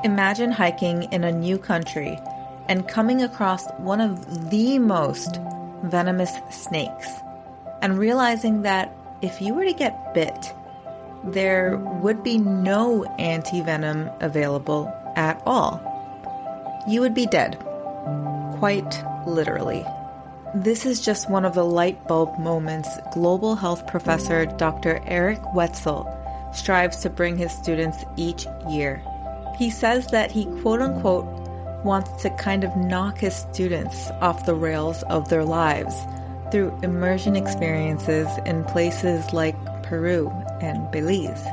Imagine hiking in a new country and coming across one of the most venomous snakes and realizing that if you were to get bit, there would be no anti-venom available at all. You would be dead, quite literally. This is just one of the light bulb moments global health professor Dr. Eric Wetzel strives to bring his students each year. He says that he quote-unquote wants to kind of knock his students off the rails of their lives through immersion experiences in places like Peru and Belize.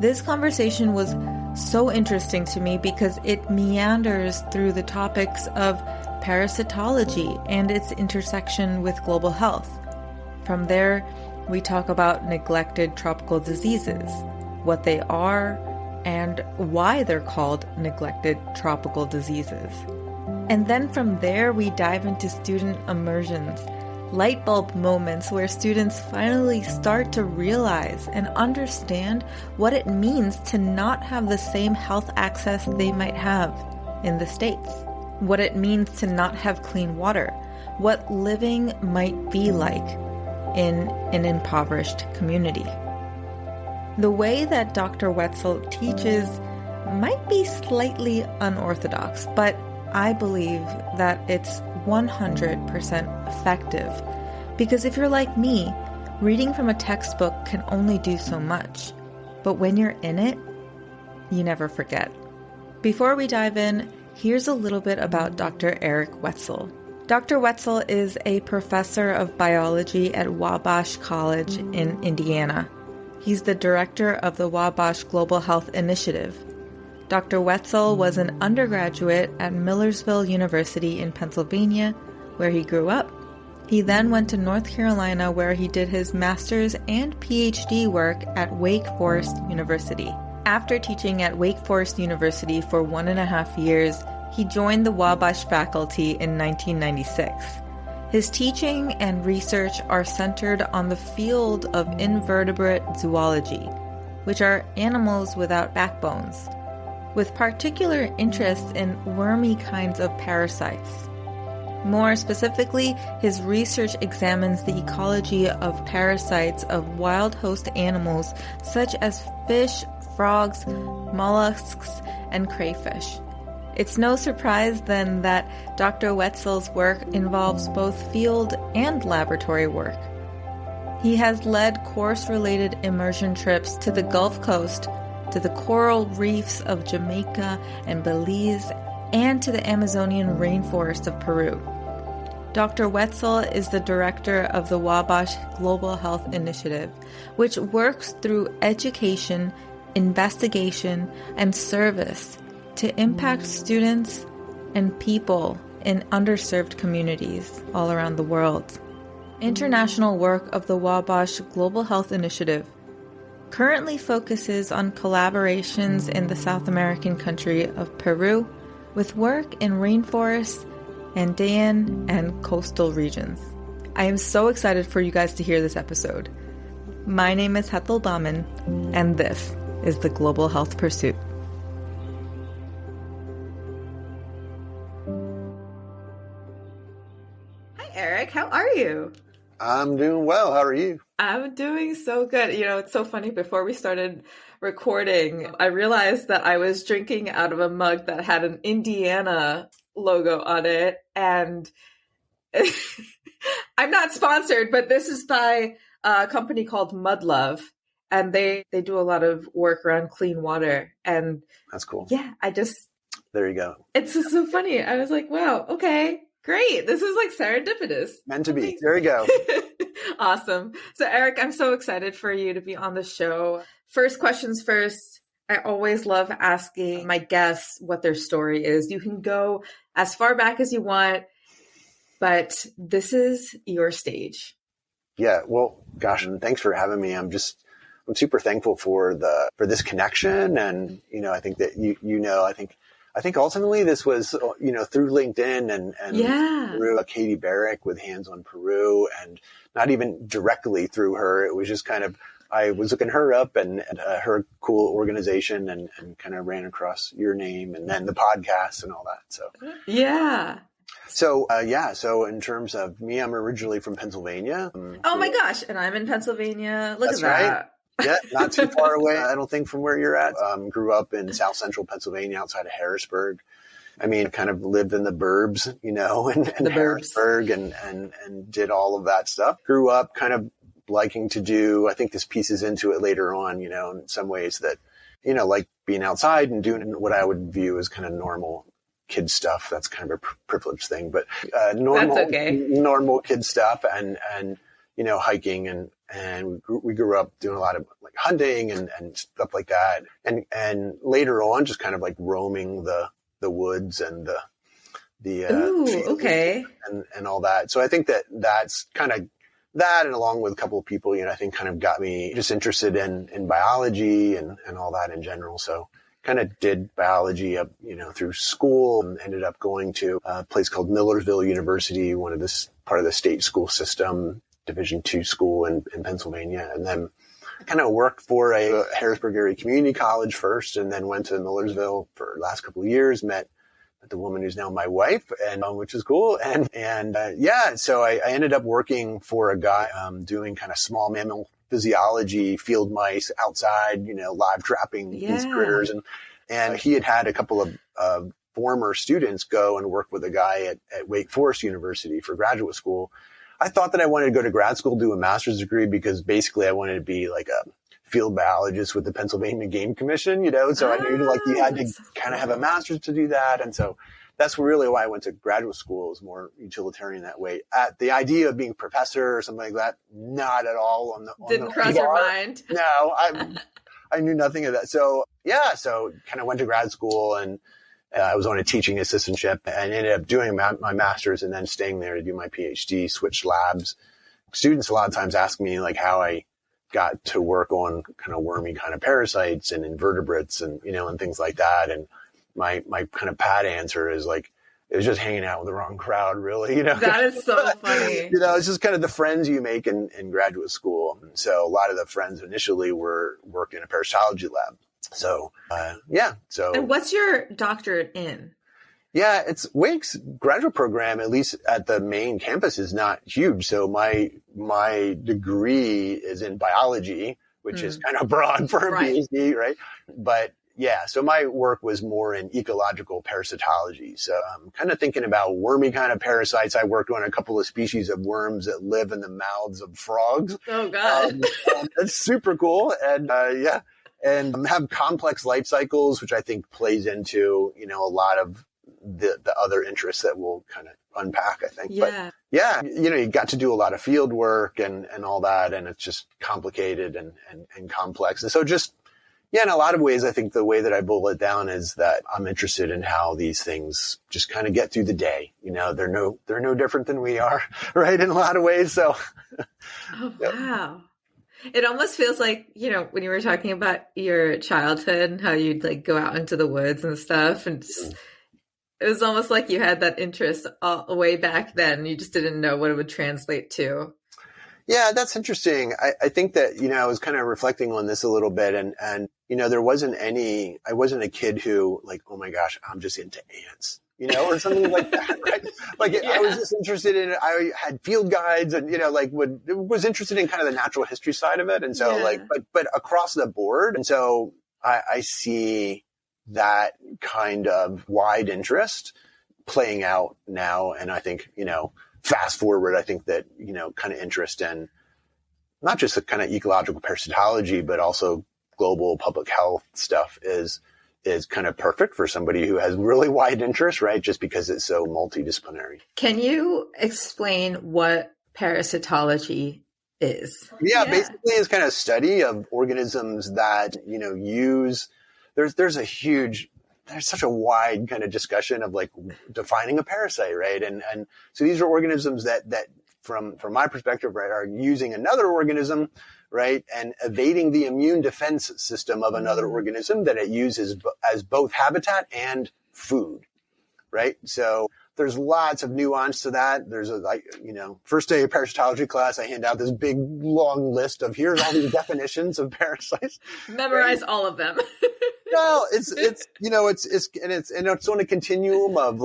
This conversation was so interesting to me because it meanders through the topics of parasitology and its intersection with global health. From there, we talk about neglected tropical diseases, what they are, and why they're called neglected tropical diseases. And then from there, we dive into student immersions, light bulb moments where students finally start to realize and understand what it means to not have the same health access they might have in the States, what it means to not have clean water, what living might be like in an impoverished community. The way that Dr. Wetzel teaches might be slightly unorthodox, but I believe that it's 100% effective. Because if you're like me, reading from a textbook can only do so much. But when you're in it, you never forget. Before we dive in, here's a little bit about Dr. Eric Wetzel. Dr. Wetzel is a professor of biology at Wabash College in Indiana. He's the director of the Wabash Global Health Initiative. Dr. Wetzel was an undergraduate at Millersville University in Pennsylvania, where he grew up. He then went to North Carolina, where he did his master's and PhD work at Wake Forest University. After teaching at Wake Forest University for 1.5 years, he joined the Wabash faculty in 1996. His teaching and research are centered on the field of invertebrate zoology, which are animals without backbones, with particular interest in wormy kinds of parasites. More specifically, his research examines the ecology of parasites of wild host animals such as fish, frogs, mollusks, and crayfish. It's no surprise then that Dr. Wetzel's work involves both field and laboratory work. He has led course-related immersion trips to the Gulf Coast, to the coral reefs of Jamaica and Belize, and to the Amazonian rainforest of Peru. Dr. Wetzel is the director of the Wabash Global Health Initiative, which works through education, investigation, and service to impact students and people in underserved communities all around the world. International work of the Wabash Global Health Initiative currently focuses on collaborations in the South American country of Peru with work in rainforests, Andean, and coastal regions. I am so excited for you guys to hear this episode. My name is Hetal Baman, and this is the Global Health Pursuit. Eric, how are you? I'm doing well. How are you? I'm doing so good. You know, it's so funny. Before we started recording, I realized that I was drinking out of a mug that had an Indiana logo on it. And I'm not sponsored, but this is by a company called Mud Love. And they do a lot of work around clean water. And that's cool. Yeah, there you go. It's just so funny. I was like, wow, okay. Great. This is like serendipitous. Meant to be. There you go. Awesome. So Eric, I'm so excited for you to be on the show. First questions first. I always love asking my guests what their story is. You can go as far back as you want, but this is your stage. Yeah. Well, gosh, and thanks for having me. I'm super thankful for this connection. And, I think that, I think ultimately this was, through LinkedIn and through Katie Barrick with Hands on Peru, and not even directly through her. It was just kind of I was looking her up and her cool organization and kind of ran across your name and then the podcast and all that. So, yeah. So, so in terms of me, I'm originally from Pennsylvania. Oh my gosh. And I'm in Pennsylvania. Look That's at that. Right. Yeah, not too far away, I don't think, from where you're at. Grew up in South Central Pennsylvania outside of Harrisburg. I mean, kind of lived in the burbs, and Harrisburg and did all of that stuff. Grew up kind of liking to do, I think this pieces into it later on, in some ways that, like being outside and doing what I would view as kind of normal kid stuff. That's kind of a privileged thing, but normal kid stuff and hiking and we grew up doing a lot of like hunting and stuff like that. And later on, just kind of like roaming the woods and and all that. So I think that's kind of that, and along with a couple of people, I think kind of got me just interested in biology and all that in general. So kind of did biology up, through school and ended up going to a place called Millersville University, one of this part of the state school system, Division II school in Pennsylvania. And then I kind of worked for a Harrisburg area community college first, and then went to Millersville for the last couple of years, met the woman who's now my wife, and which is cool. So I ended up working for a guy doing kind of small mammal physiology, field mice outside, live trapping these critters. And he had a couple of former students go and work with a guy at Wake Forest University for graduate school. I thought that I wanted to go to grad school, do a master's degree, because basically I wanted to be like a field biologist with the Pennsylvania Game Commission, so I knew like you had to kind of have a master's to do that. And so that's really why I went to graduate school, is more utilitarian that way. The idea of being a professor or something like that, not at all Didn't cross your mind. No, I knew nothing of that. So kind of went to grad school, and I was on a teaching assistantship and ended up doing my master's and then staying there to do my PhD, switched labs. Students a lot of times ask me like how I got to work on kind of wormy kind of parasites and invertebrates and, and things like that. And my kind of pat answer is like, it was just hanging out with the wrong crowd, really, That is so funny. It's just kind of the friends you make in graduate school. So a lot of the friends initially were working in a parasitology lab. So, And what's your doctorate in? Yeah, it's Wake's graduate program, at least at the main campus, is not huge. So my degree is in biology, which is kind of broad for a PhD, right? But yeah, so my work was more in ecological parasitology. So I'm kind of thinking about wormy kind of parasites. I worked on a couple of species of worms that live in the mouths of frogs. Oh, God. That's super cool. And and have complex life cycles, which I think plays into, a lot of the other interests that we'll kind of unpack, I think. Yeah. But yeah, you got to do a lot of field work and all that, and it's just complicated and complex. And so just, in a lot of ways, I think the way that I boil it down is that I'm interested in how these things just kind of get through the day. They're no different than we are, right? In a lot of ways. So. Oh, wow. It almost feels like, when you were talking about your childhood and how you'd like go out into the woods and stuff, and it was almost like you had that interest all way back then. You just didn't know what it would translate to. Yeah, that's interesting. I think that, I was kind of reflecting on this a little bit, and I wasn't a kid who like, oh my gosh, I'm just into ants. Or something like that, right? Like I was just interested in it. I had field guides and, was interested in kind of the natural history side of it. And so but across the board. And so I see that kind of wide interest playing out now. And I think, fast forward, I think that, kind of interest in not just the kind of ecological parasitology, but also global public health stuff is kind of perfect for somebody who has really wide interest, right? Just because it's so multidisciplinary. Can you explain what parasitology is? Yeah, basically it's kind of study of organisms that, use, there's such a wide kind of discussion of like defining a parasite, right? And so these are organisms that from my perspective, right, are using another organism, right, and evading the immune defense system of another organism that it uses as both habitat and food, right? So there's lots of nuance to that. There's first day of parasitology class, I hand out this big long list of here's all these definitions of parasites. Memorize all of them. No, it's on a continuum of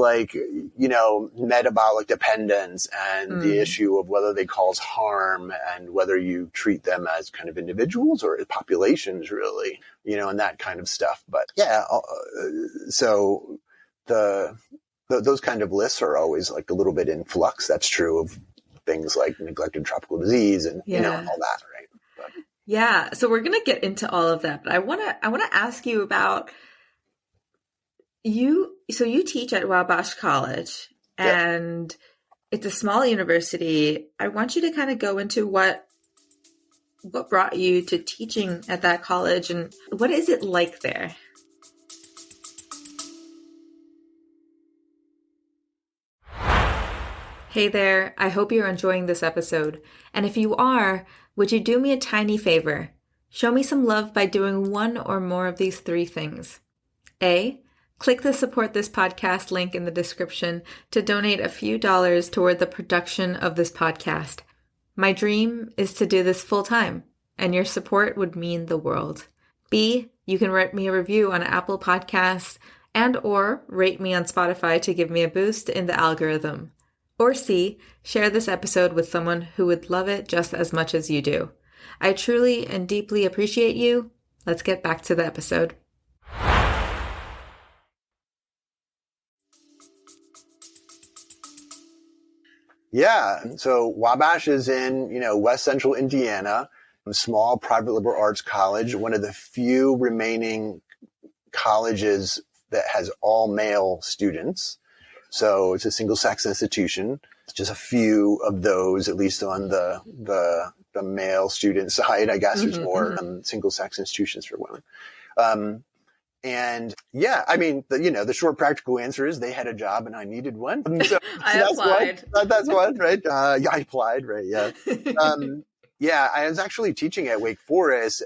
metabolic dependence and the issue of whether they cause harm and whether you treat them as kind of individuals or as populations, really, and that kind of stuff. But yeah, so those kind of lists are always like a little bit in flux. That's true of things like neglected tropical disease and all that, right? But, yeah. So we're going to get into all of that, but I want to ask you about you. So you teach at Wabash College and it's a small university. I want you to kind of go into what brought you to teaching at that college and what is it like there? Hey there, I hope you're enjoying this episode. And if you are, would you do me a tiny favor? Show me some love by doing one or more of these three things. A, click the support this podcast link in the description to donate a few dollars toward the production of this podcast. My dream is to do this full time, and your support would mean the world. B, you can write me a review on Apple Podcasts and or rate me on Spotify to give me a boost in the algorithm. Or C, share this episode with someone who would love it just as much as you do. I truly and deeply appreciate you. Let's get back to the episode. yeah. So Wabash is in, West Central Indiana, a small private liberal arts college, one of the few remaining colleges that has all male students. So it's a single-sex institution. It's just a few of those, at least on the male student side. I guess there's more single-sex institutions for women. And yeah, I mean, the short practical answer is they had a job and I needed one. So I applied. That's one, right? I applied, right? Yeah. Yeah, I was actually teaching at Wake Forest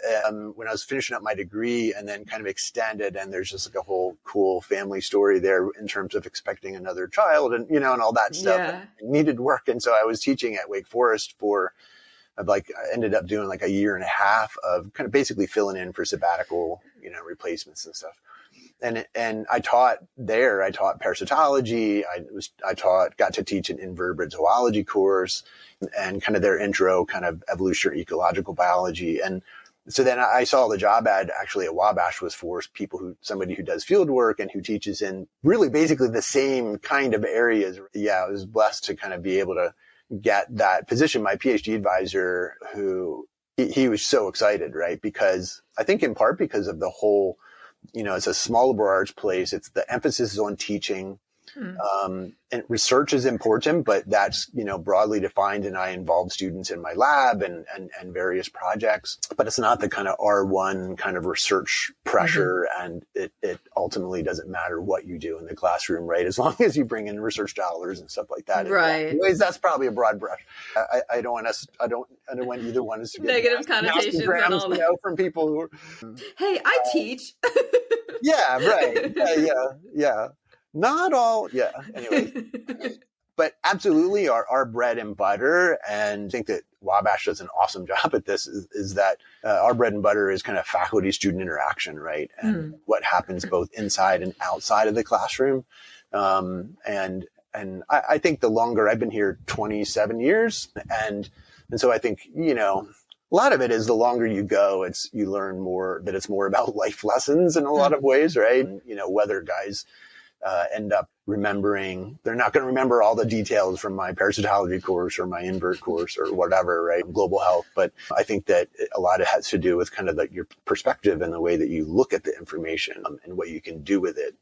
when I was finishing up my degree and then kind of extended. And there's just like a whole cool family story there in terms of expecting another child and, and all that stuff. Yeah. I needed work. And so I was teaching at Wake Forest I ended up doing like a year and a half of kind of basically filling in for sabbatical, replacements and stuff. And I taught there. I taught parasitology. Got to teach an invertebrate zoology course and kind of their intro kind of evolutionary ecological biology. And so then I saw the job ad actually at Wabash was for somebody who does field work and who teaches in really basically the same kind of areas. Yeah, I was blessed to kind of be able to get that position. My PhD advisor, he was so excited, right? Because I think in part because of the whole, it's a small liberal arts place. It's the emphasis is on teaching. And research is important, but that's, broadly defined. And I involve students in my lab and various projects, but it's not the kind of R1 kind of research pressure. And it ultimately doesn't matter what you do in the classroom, right? As long as you bring in research dollars and stuff like that. Right. Anyways, that's probably a broad brush. I don't want either one to get negative connotations and all that. From people who are, hey, I teach. Yeah, right. Yeah. Not all, yeah. Anyway, but absolutely our bread and butter, and I think that Wabash does an awesome job at this, is that our bread and butter is kind of faculty-student interaction, right? And what happens both inside and outside of the classroom. And I think the longer I've been here, 27 years, and so I think, a lot of it is the longer you go, you learn more, that it's more about life lessons in a lot of ways, right? And, whether guys end up remembering, they're not going to remember all the details from my parasitology course or my invert course or whatever, right? Global health. But I think that a lot of it has to do with kind of your perspective and the way that you look at the information and what you can do with it.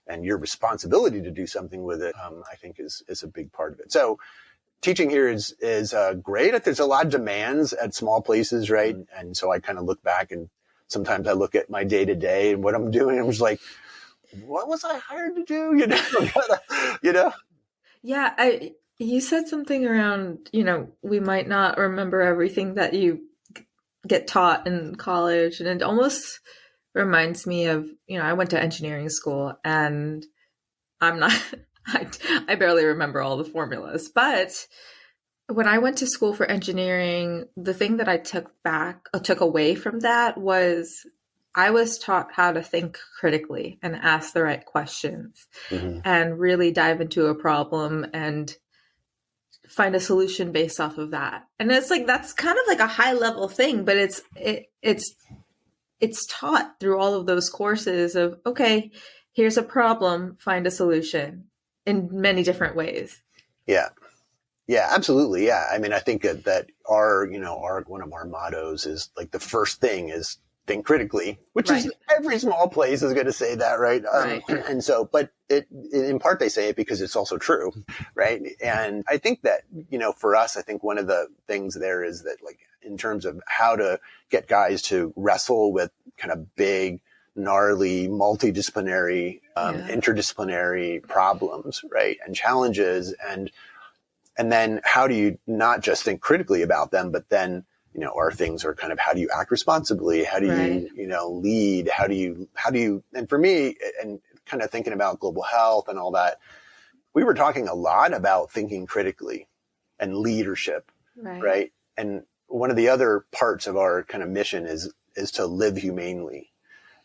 And your responsibility to do something with it, I think is a big part of it. So teaching here is great. There's a lot of demands at small places, right? And so I kind of look back and sometimes I look at my day to day and what I'm doing. I'm just like, what was I hired to do? Yeah. You said something around, we might not remember everything that you get taught in college. And it almost reminds me of, I went to engineering school and I'm I barely remember all the formulas, but when I went to school for engineering, the thing that I took away from that was I was taught how to think critically and ask the right questions Mm-hmm. and really dive into a problem and find a solution based off of that. And it's like that's kind of like a high level thing, but it's taught through all of those courses of, okay, here's a problem, find a solution in many different ways. Yeah. Yeah, absolutely. Yeah. I mean, I think that our one of our mottos is like the first thing is think critically, which Right. is every small place is going to say that. Right. Right. And so, but in part they say it because it's also true. Right. And I think that, for us, I think one of the things there is that like in terms of how to get guys to wrestle with kind of big, gnarly, multidisciplinary, interdisciplinary problems, right. And challenges and then how do you not just think critically about them, but then, our things are kind of how do you act responsibly? How do you, lead? How do you, and for me, and kind of thinking about global health and all that, we were talking a lot about thinking critically and leadership, right? And one of the other parts of our kind of mission is to live humanely.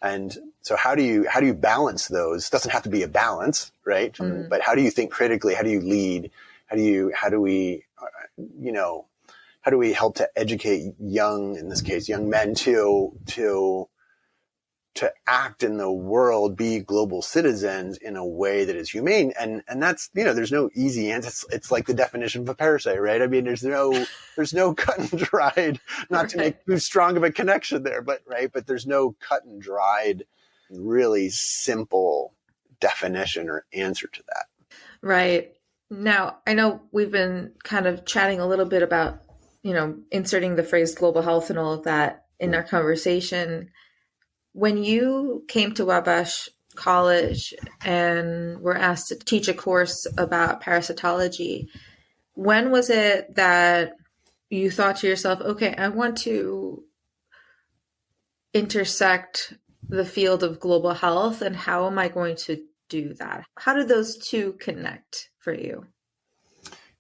And so how do you balance those? It doesn't have to be a balance, right? But how do you think critically? How do you lead? How do we help to educate in this case, young men to act in the world, be global citizens in a way that is humane? And that's, there's no easy answer. It's like the definition of a parasite, right? I mean, there's no cut and dried, not to make too strong of a connection there, but there's no cut and dried, really simple definition or answer to that. Right. Now, I know we've been kind of chatting a little bit about, inserting the phrase global health and all of that in our conversation. When you came to Wabash College and were asked to teach a course about parasitology, when was it that you thought to yourself, okay, I want to intersect the field of global health, and how am I going to do that? How do those two connect for you?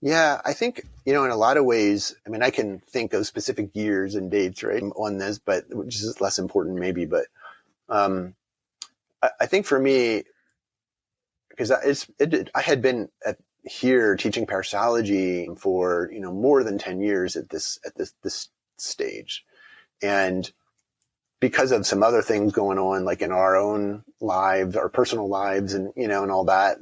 Yeah, I think, in a lot of ways, I mean, I can think of specific years and dates, right, on this, but which is less important maybe. But I think for me, because I had been here teaching parasitology for, more than 10 years at this stage. And because of some other things going on, like in our own lives, our personal lives and, and all that,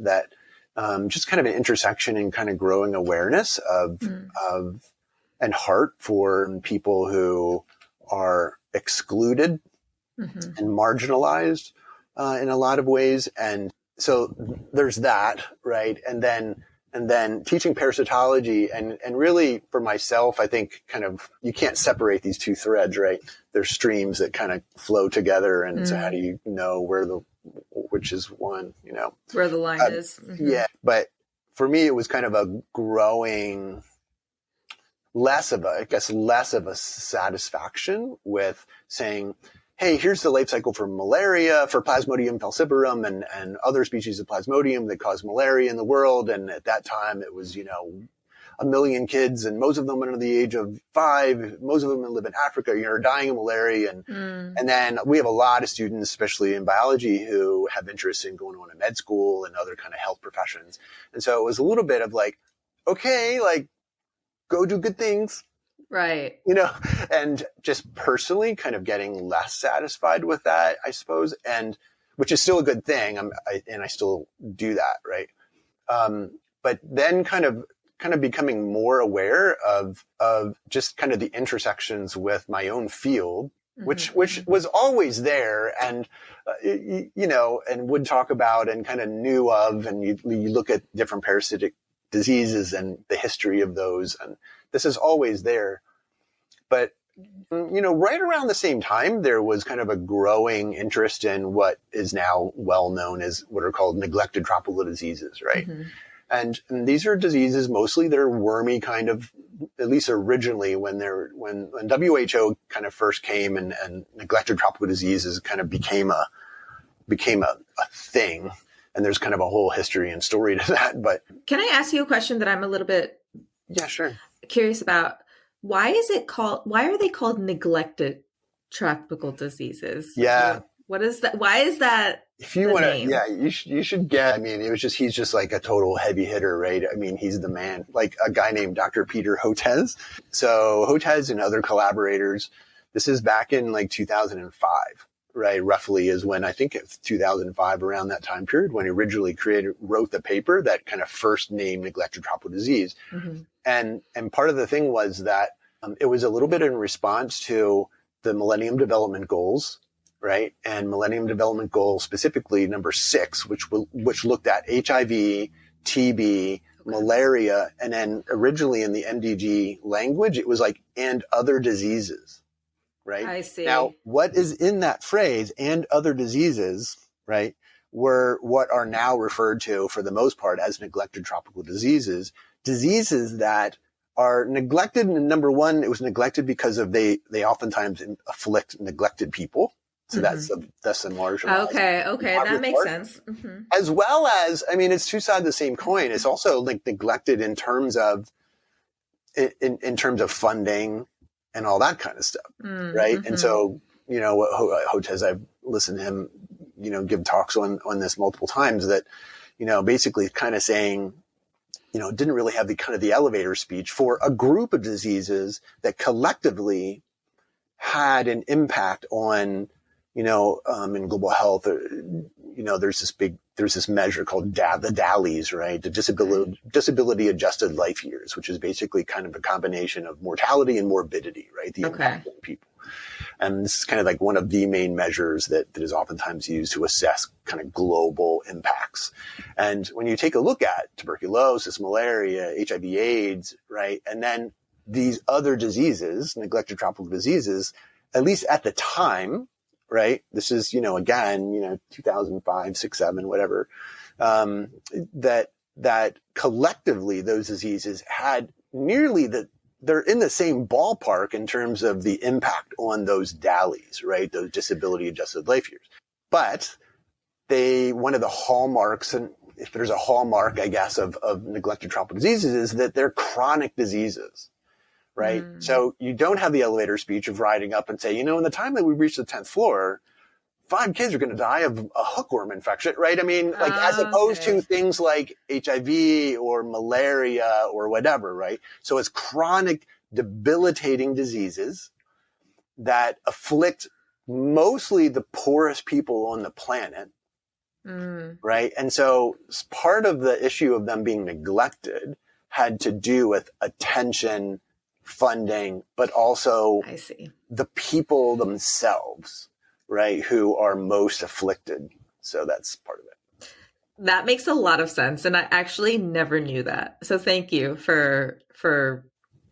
just kind of an intersection and kind of growing awareness of and heart for people who are excluded and marginalized in a lot of ways. And so there's that, right? And then teaching parasitology and really for myself, I think kind of you can't separate these two threads, right? There's streams that kind of flow together. And so how do you know which is one, where the line is. Yeah. But for me, it was kind of a growing, less of a satisfaction with saying, hey, here's the life cycle for malaria, for Plasmodium falciparum and other species of Plasmodium that cause malaria in the world. And at that time it was, 1 million kids, and most of them under the age of 5. Most of them live in Africa, are dying of malaria. And then we have a lot of students, especially in biology, who have interest in going on to med school and other kind of health professions. And so it was a little bit of like, okay, like go do good things. Right. And just personally kind of getting less satisfied with that, I suppose. And which is still a good thing. I still do that. Right. But then kind of becoming more aware of just kind of the intersections with my own field, which was always there and, and would talk about and kind of knew of, and you look at different parasitic diseases and the history of those. And this is always there. But, right around the same time, there was kind of a growing interest in what is now well known as what are called neglected tropical diseases, right? And these are diseases, mostly they're wormy kind of, at least originally when WHO kind of first came and neglected tropical diseases kind of became a thing. And there's kind of a whole history and story to that. But can I ask you a question that I'm a little bit sure. curious about? Why are they called neglected tropical diseases? Yeah. What is that? Why is that? If you want to, you should get, I mean, he's just like a total heavy hitter, right? I mean, he's the man, like a guy named Dr. Peter Hotez. So Hotez and other collaborators, this is back in like 2005, right? Roughly is when I think it's 2005, around that time period, when he originally wrote the paper that kind of first named neglected tropical disease. Mm-hmm. And part of the thing was that it was a little bit in response to the Millennium Development Goals, right? And Millennium Development Goal, specifically number 6, which looked at HIV, TB, malaria, and then originally in the MDG language, it was like, and other diseases, right? I see. Now, what is in that phrase, and other diseases, right, were what are now referred to, for the most part, as neglected tropical diseases that are neglected. And number one, it was neglected because they oftentimes afflict neglected people. So that's a marginalized. Okay, that makes sense. Mm-hmm. As well as, I mean, it's two sides of the same coin. It's also like neglected in terms of funding and all that kind of stuff, right? And so, Hotez, I've listened to him, give talks on this multiple times, that, basically kind of saying, didn't really have the elevator speech for a group of diseases that collectively had an impact on, in global health. There's this measure called the DALYs, right? The disability adjusted life years, which is basically kind of a combination of mortality and morbidity, right? The impact on people. And this is kind of like one of the main measures that is oftentimes used to assess kind of global impacts. And when you take a look at tuberculosis, malaria, HIV, AIDS, right? And then these other diseases, neglected tropical diseases, at least at the time, right? This is, again, 2005, 6, 7, whatever, that collectively those diseases had they're in the same ballpark in terms of the impact on those DALYs, right? Those disability adjusted life years. But one of the hallmarks, and if there's a hallmark, I guess, of neglected tropical diseases, is that they're chronic diseases, right? So you don't have the elevator speech of riding up and say, in the time that we reach the 10th floor, 5 kids are going to die of a hookworm infection, right? I mean, as opposed to things like HIV or malaria or whatever, right? So it's chronic, debilitating diseases that afflict mostly the poorest people on the planet, right? And so part of the issue of them being neglected had to do with attention, funding, but also the people themselves, right, who are most afflicted. So that's part of it. That makes a lot of sense. And I actually never knew that. So thank you for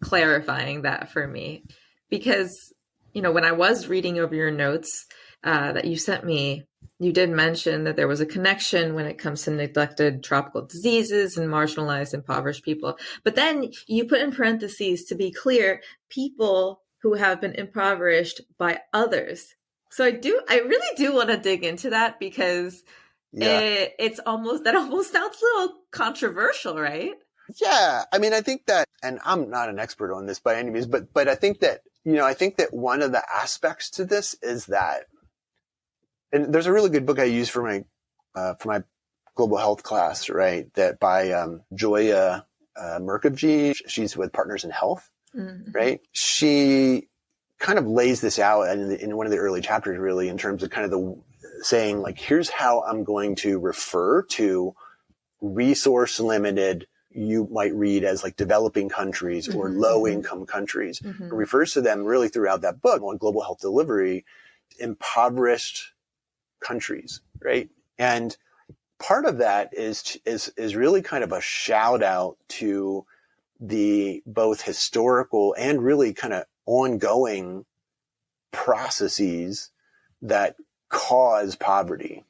clarifying that for me. Because, when I was reading over your notes that you sent me, you did mention that there was a connection when it comes to neglected tropical diseases and marginalized, impoverished people. But then you put in parentheses, to be clear, people who have been impoverished by others. So I really do want to dig into that, because it almost sounds a little controversial, right? Yeah. I mean, I think that, and I'm not an expert on this by any means, but I think that, one of the aspects to this is that, and there's a really good book I use for my global health class, right? That by Joya Mukherjee. She's with Partners in Health, right? She kind of lays this out in one of the early chapters, really, in terms of kind of the saying, like, here's how I'm going to refer to resource limited, you might read as like developing countries or low income countries. It refers to them really throughout that book on global health delivery, impoverished countries, right? And part of that is really kind of a shout out to the both historical and really kind of ongoing processes that cause poverty,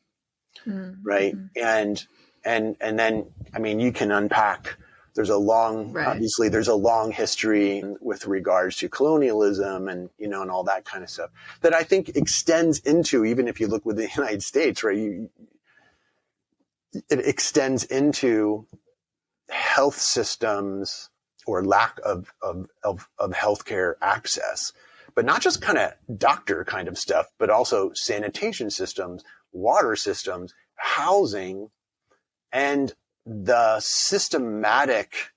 right? And then, I mean, you can unpack, obviously there's a long history with regards to colonialism and, and all that kind of stuff that I think extends into, even if you look with the United States, right? it extends into health systems or lack of healthcare access, but not just kind of doctor kind of stuff, but also sanitation systems, water systems, housing, and the systematic,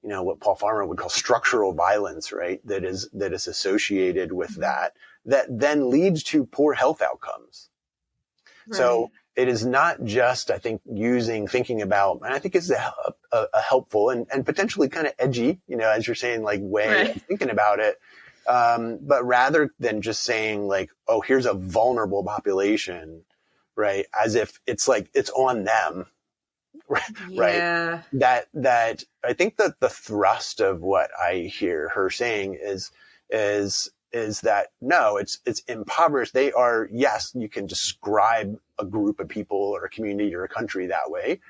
what Paul Farmer would call structural violence, right? That is associated with that then leads to poor health outcomes. Right. So it is not just, I think, thinking about, and I think it's a helpful and potentially kind of edgy, as you're saying, like way of thinking about it. But rather than just saying like, oh, here's a vulnerable population, right? As if it's like, it's on them, right? That I think that the thrust of what I hear her saying is that no, it's impoverished. They are, yes, you can describe a group of people or a community or a country that way,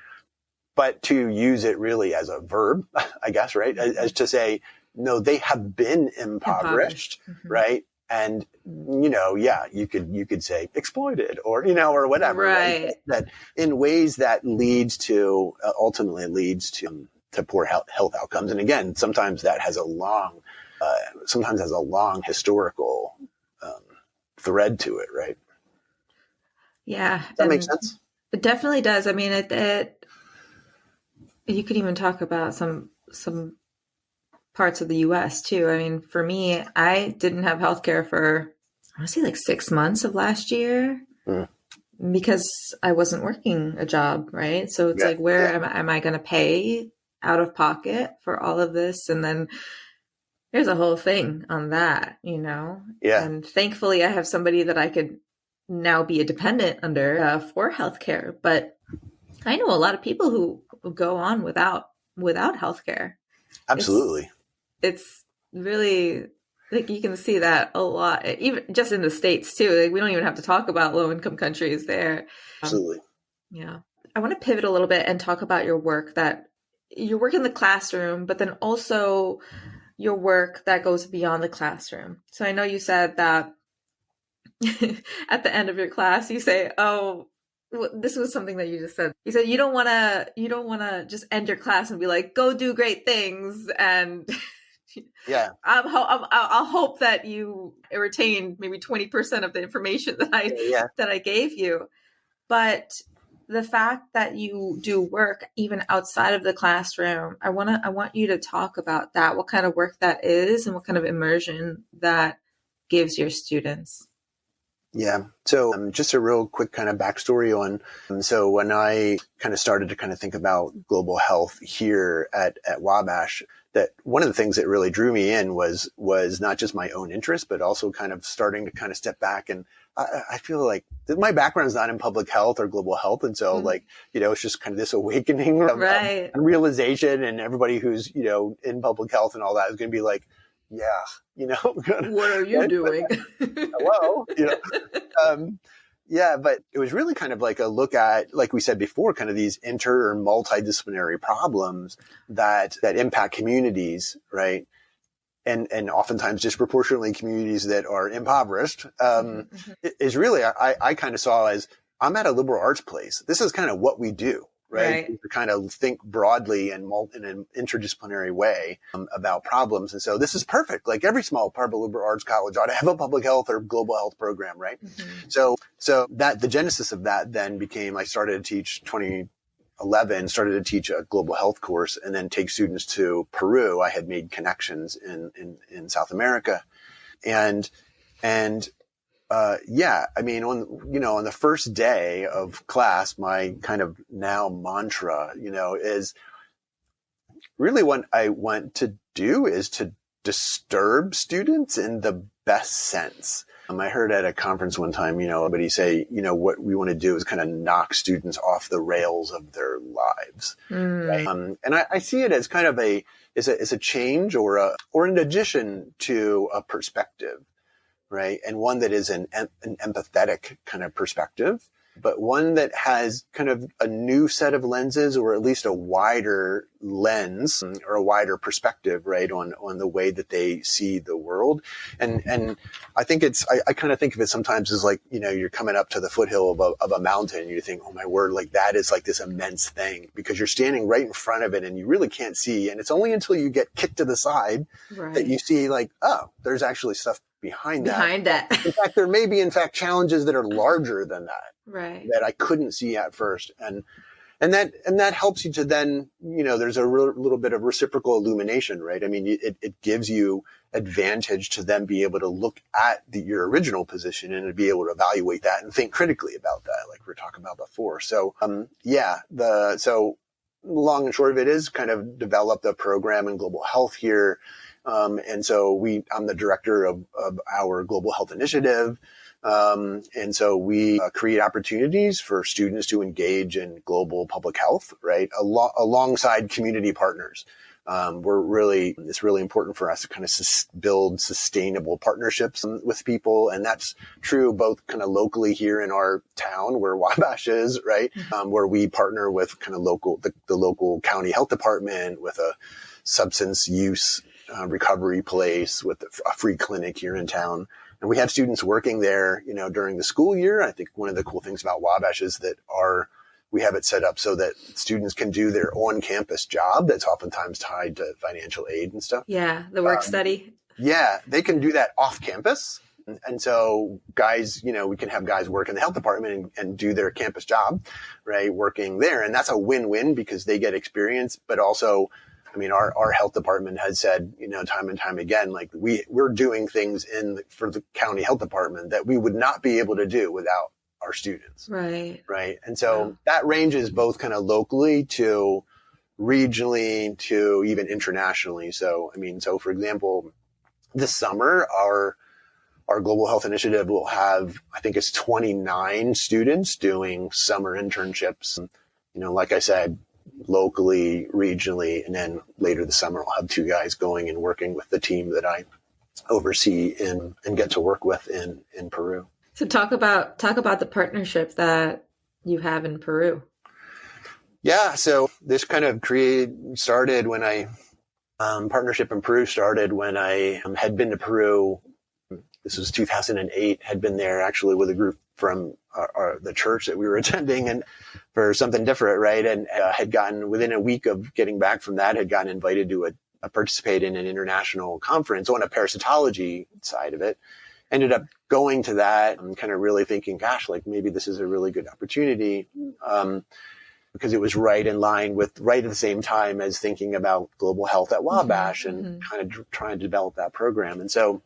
but to use it really as a verb, I guess, right? As to say, no, they have been impoverished. Mm-hmm. Right? And, you could say exploited or, or whatever. Right. That in ways that ultimately leads to poor health outcomes. And again, sometimes that has a long historical thread to it, right? Yeah. Does that make sense? It definitely does. I mean, you could even talk about some parts of the US too. I mean, for me, I didn't have healthcare for, I want to say like 6 months of last year because I wasn't working a job, right? So it's like, where am I going to pay out of pocket for all of this? And then there's a whole thing on that, Yeah. And thankfully I have somebody that I could now be a dependent under for healthcare. But I know a lot of people who go on without healthcare. Absolutely. It's really, like, you can see that a lot, even just in the States too. Like, we don't even have to talk about low income countries there. Absolutely. Yeah. I want to pivot a little bit and talk about your work in the classroom, but then also your work that goes beyond the classroom. So I know you said that at the end of your class, you say, oh, this was something that you just said. You said you don't want to just end your class and be like, go do great things. And I'll hope that you retain maybe 20% of the information that I gave you. But the fact that you do work even outside of the classroom, I want you to talk about that, what kind of work that is and what kind of immersion that gives your students. Yeah. So just a real quick kind of backstory on, so when I kind of started to kind of think about global health here at Wabash, that one of the things that really drew me in was not just my own interest, but also kind of starting to kind of step back. And I feel like my background is not in public health or global health. And so it's just kind of this awakening of realization, and everybody who's, in public health and all that is going to be like, what are you doing? Hello, but it was really kind of like a look at, like we said before, kind of these inter or multidisciplinary problems that impact communities, right? And oftentimes disproportionately communities that are impoverished, is really, I kind of saw as, I'm at a liberal arts place. This is kind of what we do. Right. To kind of think broadly and in an interdisciplinary way about problems. And so this is perfect. Like every small part of a liberal arts college ought to have a public health or global health program. Right. Mm-hmm. So that the genesis of that then became, I started to teach 2011, started to teach a global health course and then take students to Peru. I had made connections in South America on the first day of class, my kind of now mantra, is really what I want to do is to disturb students in the best sense. I heard at a conference one time, somebody say, what we want to do is kind of knock students off the rails of their lives. Right? And I see it as kind of a change or an addition to a perspective. Right. And one that is an empathetic kind of perspective. but one that has kind of a new set of lenses, or at least a wider lens or a wider perspective, right, on the way that they see the world. And I think I kind of think of it sometimes as like, you're coming up to the foothill of a mountain and you think, oh my word, like that is like this immense thing, because you're standing right in front of it and you really can't see. And it's only until you get kicked to the side that you see like, oh, there's actually stuff behind that. In fact, there may be, challenges that are larger than that, that I couldn't see at first. And that helps you to then, there's a little bit of reciprocal illumination, right? I mean, it gives you advantage to then be able to look at your original position and to be able to evaluate that and think critically about that, like we were talking about before. So, so long and short of it is kind of developed a program in global health here. And so I'm the director of our global health initiative. And so we create opportunities for students to engage in global public health, right? Alongside community partners. It's really important for us to kind of build sustainable partnerships with people. And that's true both kind of locally here in our town where Wabash is, right? Where we partner with kind of the local county health department, with a substance use recovery place, with a free clinic here in town. And we have students working there, during the school year. I think one of the cool things about Wabash is that we have it set up so that students can do their on-campus job that's oftentimes tied to financial aid and stuff. Yeah, the work study. Yeah, they can do that off campus. And so guys, we can have guys work in the health department and do their campus job, right, working there. And that's a win-win because they get experience, but also, I mean, our health department has said, time and time again, like we're doing things for the county health department that we would not be able to do without our students. Right. Right. And so that ranges both kind of locally to regionally to even internationally. So, for example, this summer, our global health initiative will have, I think it's 29 students doing summer internships. Like I said, locally, regionally, and then later this summer, I'll have 2 guys going and working with the team that I oversee and get to work with in Peru. So talk about the partnership that you have in Peru. Yeah, so this kind of started when partnership in Peru started when I had been to Peru. This was 2008, had been there actually with a group from the church that we were attending and for something different, right? And had gotten, within a week of getting back from that, had gotten invited to participate in an international conference on a parasitology side of it. Ended up going to that and kind of really thinking, gosh, like maybe this is a really good opportunity, because it was right at the same time as thinking about global health at Wabash and kind of trying to develop that program. And so,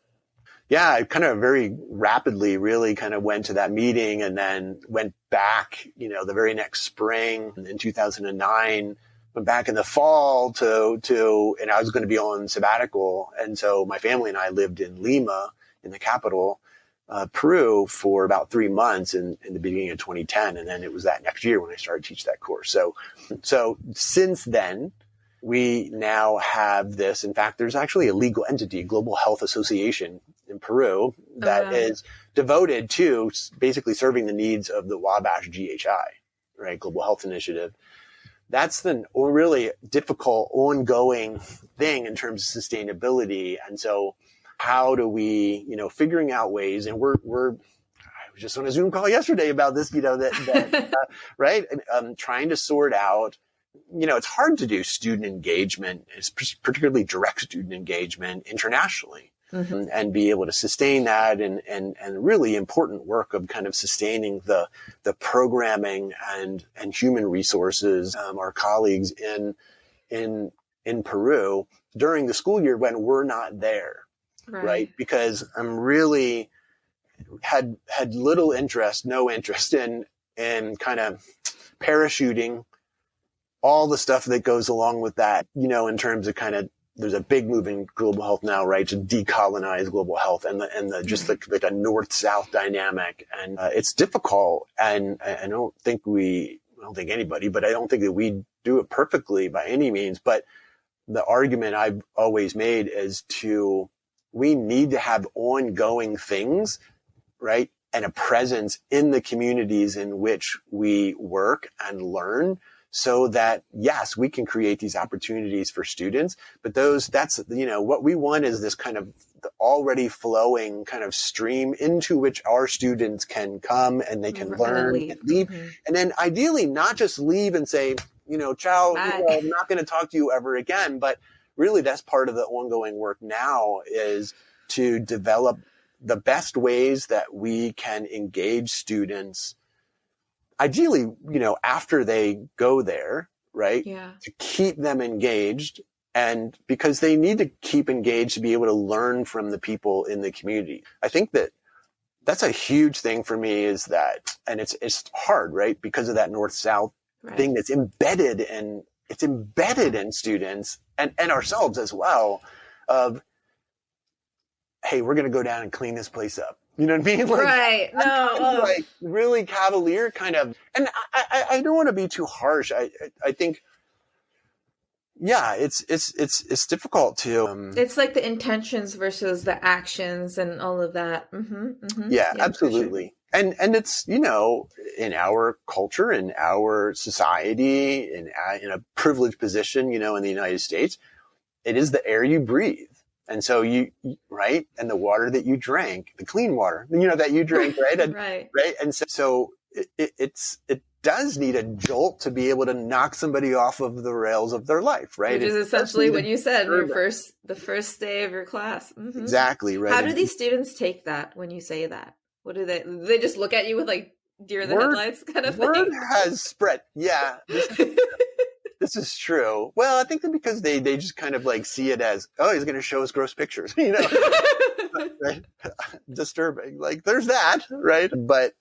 yeah, I kind of very rapidly really kind of went to that meeting and then went back, the very next spring in 2009, went back in the fall and I was going to be on sabbatical. And so my family and I lived in Lima, in the capital, Peru, for about 3 months in the beginning of 2010. And then it was that next year when I started to teach that course. So since then, we now have this. In fact, there's actually a legal entity, Global Health Association in Peru, that is devoted to basically serving the needs of the Wabash GHI, right? Global Health Initiative. That's the really difficult ongoing thing in terms of sustainability. And so how do we, figuring out ways, and I was just on a Zoom call yesterday about this, right? Trying to sort out, it's hard to do student engagement, particularly direct student engagement internationally, and be able to sustain that and really important work of kind of sustaining the programming and human resources, our colleagues in Peru during the school year when we're not there. Right. Because I'm really had no interest in kind of parachuting all the stuff that goes along with that, in terms of kind of, there's a big move in global health now, right, to decolonize global health and just like a north-south dynamic. And it's difficult. And I don't think anybody, but I don't think that we do it perfectly by any means. But the argument I've always made is we need to have ongoing things, right, and a presence in the communities in which we work and learn, so that, yes, we can create these opportunities for students, but that's, what we want is this kind of already flowing kind of stream into which our students can come and they can learn and leave. Mm-hmm. And then ideally not just leave and say, ciao, I'm not going to talk to you ever again. But really that's part of the ongoing work now, is to develop the best ways that we can engage students, ideally, after they go there, right? Yeah. To keep them engaged, and because they need to keep engaged to be able to learn from the people in the community. I think that's a huge thing for me, is that, and it's hard, right? Because of that north-south thing that's embedded in students and ourselves as well, of, hey, we're going to go down and clean this place up. You know what I mean? Right. No. Like really cavalier kind of, and I don't want to be too harsh. I think, yeah, it's difficult to. It's like the intentions versus the actions and all of that. Mm-hmm, mm-hmm. Yeah, absolutely. Sure. And it's, in our culture, in our society, in a privileged position, in the United States, it is the air you breathe. And so right. And the water that you drank, the clean water, that you drink, right? And, right. And so it does need a jolt to be able to knock somebody off of the rails of their life, right? Which is essentially what you said in the first day of your class. Mm-hmm. Exactly. Right. How do these students take that when you say that? What do they just look at you with like deer in the headlights kind of thing? Word has spread. Yeah. This is true. Well, I think that because they just kind of like see it as, oh, he's going to show us gross pictures, right? Disturbing. Like there's that, right? But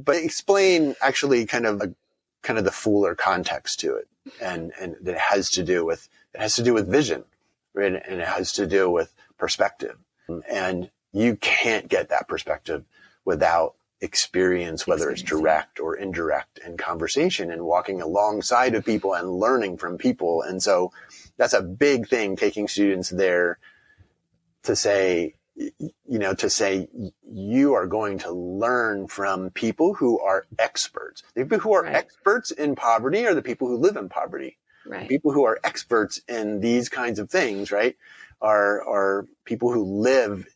explain actually kind of the fuller context to it, and that it has to do with vision, right? And it has to do with perspective, and you can't get that perspective without experience, whether it's direct or indirect, in conversation and walking alongside of people and learning from people. And so that's a big thing, taking students there to say, you are going to learn from people who are experts. The people who are experts in poverty are the people who live in poverty. Right. The people who are experts in these kinds of things, right, are people who live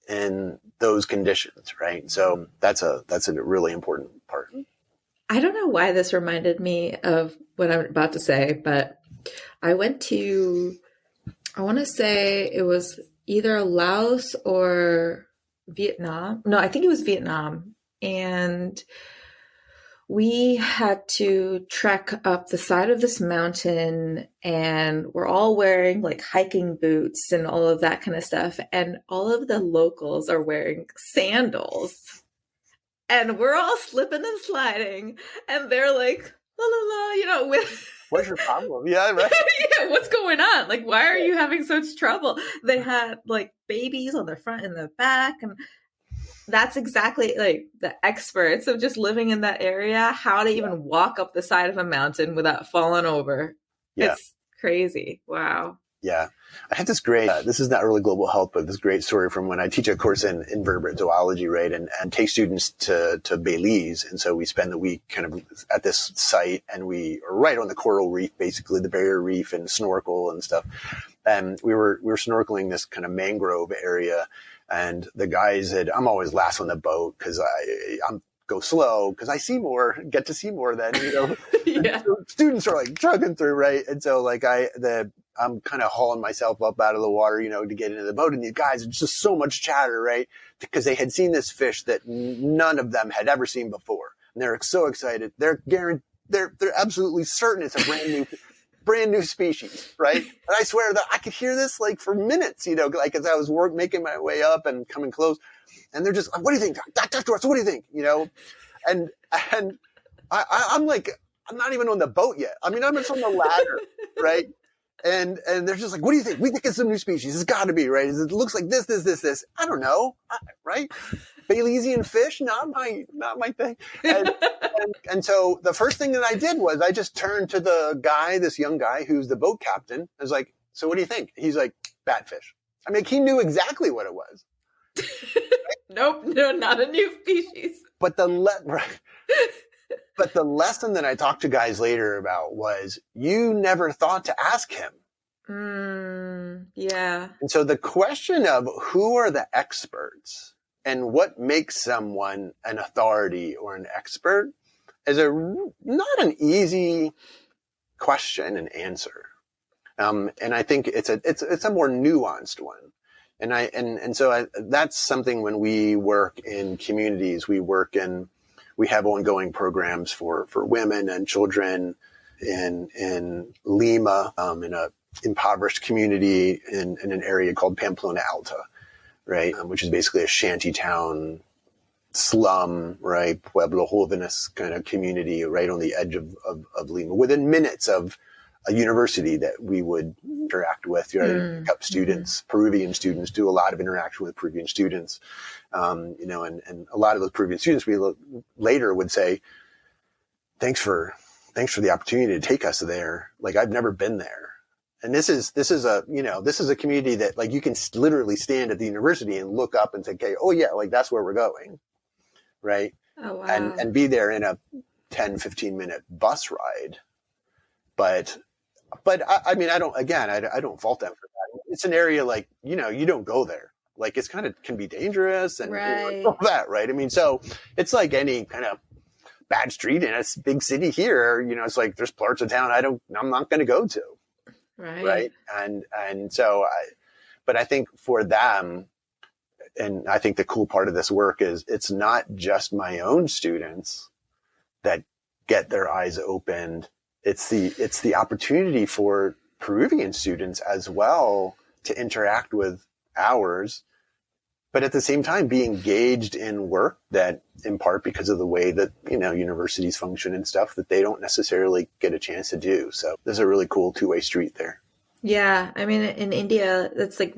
in those conditions, right? So that's a really important part. I don't know why this reminded me of what I'm about to say, but I went to, I want to say it was either Laos or Vietnam. No, I think it was Vietnam. And we had to trek up the side of this mountain, and we're all wearing like hiking boots and all of that kind of stuff. And all of the locals are wearing sandals, and we're all slipping and sliding. And they're like, la la la, with what's your problem? Yeah, right. Yeah, what's going on? Like, why are you having such trouble? They had like babies on the front and the back, and that's exactly like the experts of just living in that area, how to even walk up the side of a mountain without falling over. Yeah. It's crazy. Wow. Yeah. I had this great, this is not really global health, but this great story from when I teach a course in invertebrate zoology, right? And take students to Belize. And so we spend the week kind of at this site, and we are right on the coral reef, basically the barrier reef, and snorkel and stuff. And we were snorkeling this kind of mangrove area. And the guys said, I'm always last on the boat because I'm go slow because I get to see more than, Yeah. So students are like chugging through, right? And so like I'm kind of hauling myself up out of the water, to get into the boat. And these guys, it's just so much chatter, right? Because they had seen this fish that none of them had ever seen before. And they're so excited. They're absolutely certain it's a brand new species, right? And I swear that I could hear this like for minutes, like as I was making my way up and coming close. And they're just, what do you think? Dr. What do you think? And I'm like, I'm not even on the boat yet. I mean, I'm just on the ladder, right? And they're just like, what do you think? We think it's a new species. It's got to be, right? It looks like this. I don't know, right? Belizean fish, not my thing. And so the first thing that I did was I just turned to this young guy who's the boat captain. I was like, so what do you think? He's like, batfish. I mean, he knew exactly what it was. Nope, no, not a new species. But right. But the lesson that I talked to guys later about was you never thought to ask him. Yeah. And so the question of who are the experts and what makes someone an authority or an expert is not an easy question and answer. And I think it's a more nuanced one. And so that's something when we work in communities, we have ongoing programs for women and children in Lima, in a impoverished community in an area called Pamplona Alta, right? Which is basically a shanty town slum, right? Pueblo Jóvenes kind of community right on the edge of Lima, within minutes of a university that we would interact with, pick up students, Peruvian students, do a lot of interaction with Peruvian students. And a lot of those Peruvian students we later would say, thanks for the opportunity to take us there. Like, I've never been there. And this is a community that, like, you can literally stand at the university and look up and say, okay, oh yeah, like that's where we're going. Right. Oh, wow. And be there in a 10, 15 minute bus ride. But I mean, I don't fault them for that. It's an area like, you don't go there. Like, it's kind of can be dangerous and all that. Right. I mean, so it's like any kind of bad street in a big city here, it's like there's parts of town I'm not going to go to. Right. And so but I think for them, and I think the cool part of this work is it's not just my own students that get their eyes opened. It's the opportunity for Peruvian students as well to interact with ours, but at the same time be engaged in work that, in part because of the way that, universities function and stuff, that they don't necessarily get a chance to do. So there's a really cool two-way street there. Yeah. I mean, in India, that's like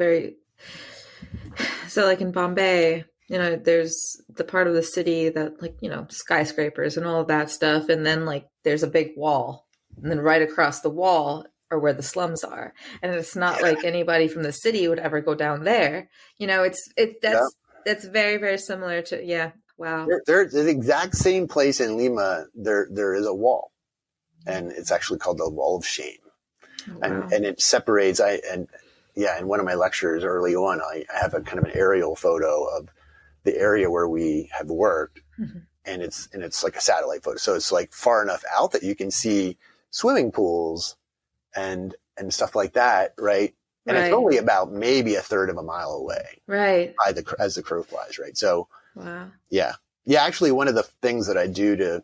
so like in Bombay, there's the part of the city that, like, skyscrapers and all of that stuff. And then, like, there's a big wall. And then right across the wall are where the slums are. And it's not like anybody from the city would ever go down there. That's very, very similar to, yeah. Wow. There's the exact same place in Lima. There is a wall, and it's actually called the Wall of Shame. Oh, wow. And it separates, in one of my lectures early on, I have a kind of an aerial photo of the area where we have worked. Mm-hmm. And it's like a satellite photo. So it's like far enough out that you can see swimming pools and stuff like that, right? And it's only about maybe a third of a mile away, right? As the crow flies, right? So, wow, yeah. Actually, one of the things that I do to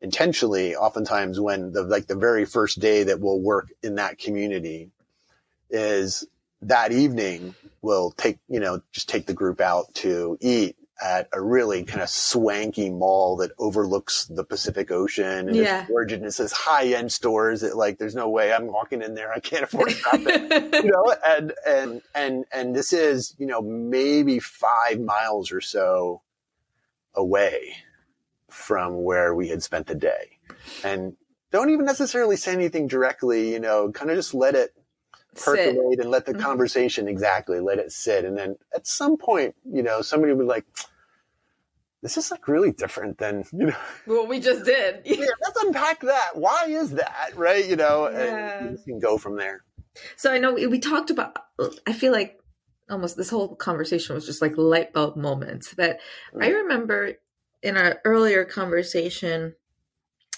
intentionally, oftentimes when the very first day that we'll work in that community, is that evening we'll take the group out to eat at a really kind of swanky mall that overlooks the Pacific Ocean. And it's gorgeous. And it says high-end stores that, like, there's no way I'm walking in there. I can't afford to shop it. And this is, maybe 5 miles or so away from where we had spent the day. And don't even necessarily say anything directly, kind of just let it percolate and let the conversation let it sit. And then at some point, somebody would be like, this is like really different than, what we just did. Let's unpack that. Why is that? Right. And you can go from there. So I know we talked about, I feel like almost this whole conversation was just like light bulb moments. But I remember in our earlier conversation,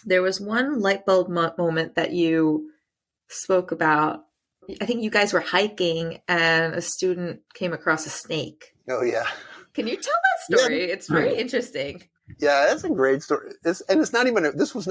there was one light bulb moment that you spoke about. I think you guys were hiking and a student came across a snake. Oh, yeah. Can you tell that story? Yeah. It's very interesting. Yeah, that's a great story. This was not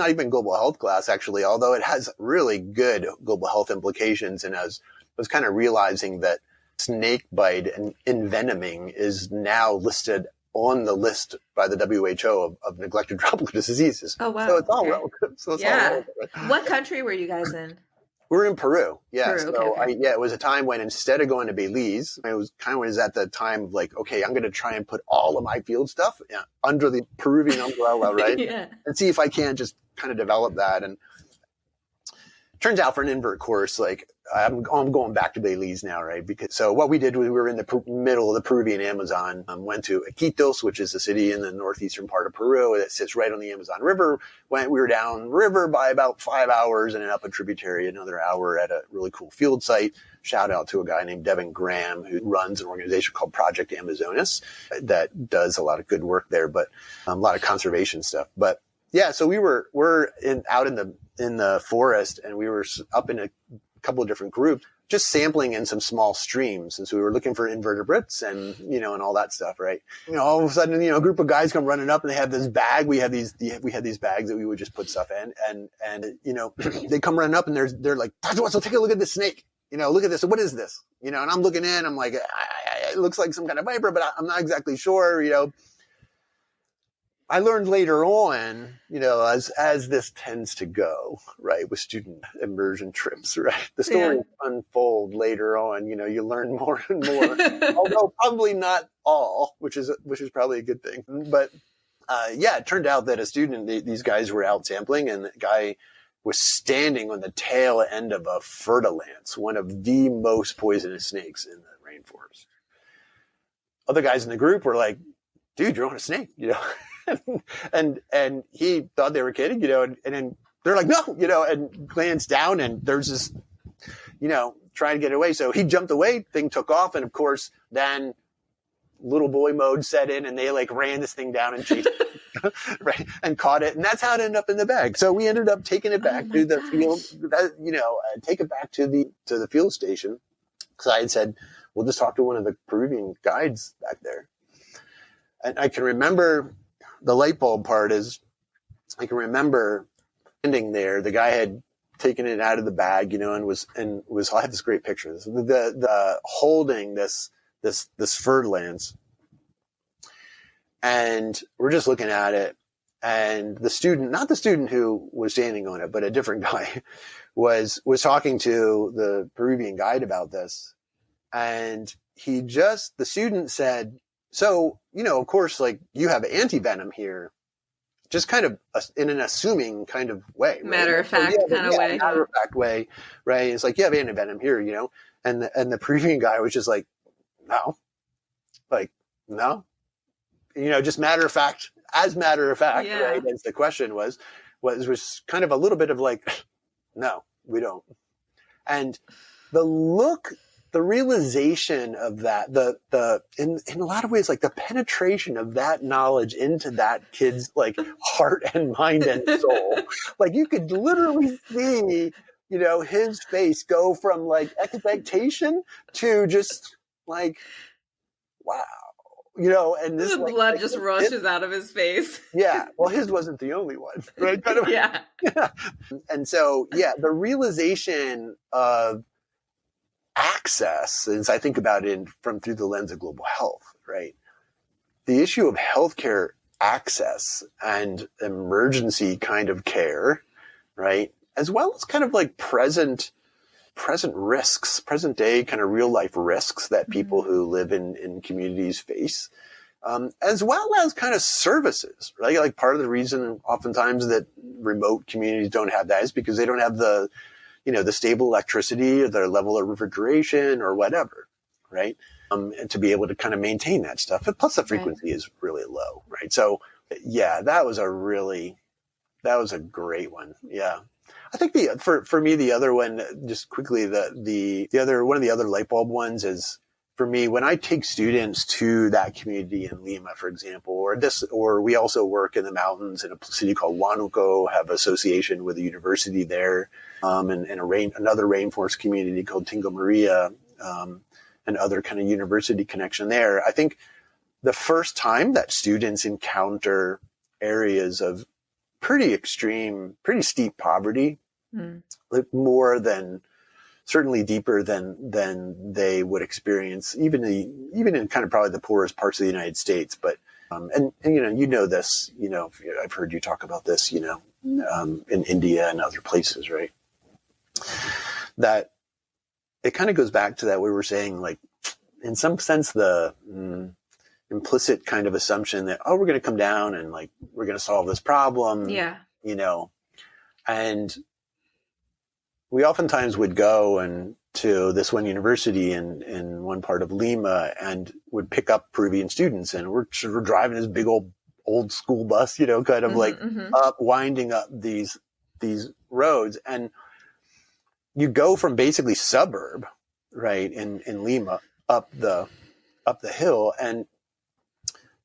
even global health class, actually, although it has really good global health implications. And I was kind of realizing that snake bite and envenoming is now listed on the list by the WHO of neglected tropical diseases. Oh, wow. So it's all relative. All relative. What country were you guys in? We're in Peru. Yeah. Peru, so okay. It was a time when instead of going to Belize, I was at the time of like, okay, I'm going to try and put all of my field stuff under the Peruvian umbrella, right? And see if I can't just kind of develop that. turns out for an invert course, like I'm going back to Belize now, right? Because so what we did was we were in the middle of the Peruvian Amazon, went to Iquitos, which is a city in the northeastern part of Peru that sits right on the Amazon River. We were down river by about 5 hours and then up a tributary another hour at a really cool field site. Shout out to a guy named Devin Graham, who runs an organization called Project Amazonas that does a lot of good work there, but a lot of conservation stuff. But yeah, so we're out in the forest, and we were up in a couple of different groups, just sampling in some small streams. And so we were looking for invertebrates and, and all that stuff, right? All of a sudden, a group of guys come running up and they have this bag. We had these bags that we would just put stuff in, and they come running up and they're like, Dr. Wetzel, take a look at this snake. Look at this. What is this? And I'm looking in, I'm like, it looks like some kind of viper, but I'm not exactly sure, I learned later on, as this tends to go, right, with student immersion trips, right, the stories unfold later on. You learn more and more, although probably not all, which is probably a good thing. But it turned out that a student, these guys were out sampling, and the guy was standing on the tail end of a fertilance, one of the most poisonous snakes in the rainforest. Other guys in the group were like, "Dude, you're on a snake," and he thought they were kidding, and then they're like, "No," and glanced down, and there's this, trying to get away. So he jumped away, thing took off. And of course, then little boy mode set in, and they like ran this thing down and chased it, right, and caught it. And that's how it ended up in the bag. So we ended up taking it back to the field, take it back to the field station. Cause I had said, we'll just talk to one of the Peruvian guides back there. And I can remember the light bulb part is, I can remember standing there. The guy had taken it out of the bag, and was I have this great picture. The holding this fertilance, and we're just looking at it. And the student, not the student who was standing on it, but a different guy, was talking to the Peruvian guide about this. And the student said, "So, of course, like you have anti-venom here," just kind of in an assuming kind of way. Right? Matter of fact kind of way. Matter of fact way, right? It's like, you have anti-venom here, and the Peruvian guy was just like, "No, just matter of fact, right?" As the question was kind of a little bit of like, "No, we don't." And the realization of that, in a lot of ways, like the penetration of that knowledge into that kid's like heart and mind and soul, like you could literally see, his face go from like expectation to just like, wow, and this the blood just rushes out of his face. Yeah. Well, his wasn't the only one, right? Kind of, yeah. And so, the realization of access, as I think about it through the lens of global health, right? The issue of healthcare access and emergency kind of care, right? As well as kind of like present risks, present day kind of real life risks that people who live in communities face, as well as kind of services, right? Like part of the reason oftentimes that remote communities don't have that is because they don't have the stable electricity or the level of refrigeration or whatever, right? And to be able to kind of maintain that stuff. And plus the frequency is really low, right? So that was a great one. Yeah. I think for me, the other one, just quickly, the other one of the other light bulb ones is, for me, when I take students to that community in Lima, for example, or we also work in the mountains in a city called Huánuco, have association with a university there, and another rainforest community called Tingo Maria, and other kind of university connection there. I think the first time that students encounter areas of pretty extreme, pretty steep poverty, like more than, certainly deeper than they would experience, even in kind of probably the poorest parts of the United States. But and this, I've heard you talk about this, in India and other places, right? That it kind of goes back to that we were saying, like, in some sense, the implicit kind of assumption that, we're going to come down and like we're going to solve this problem, and we oftentimes would go and to this one university in one part of Lima and would pick up Peruvian students. And we're driving this big old school bus, kind of Mm-hmm, like mm-hmm. winding up these roads. And you go from basically suburb, right, in Lima up the hill, and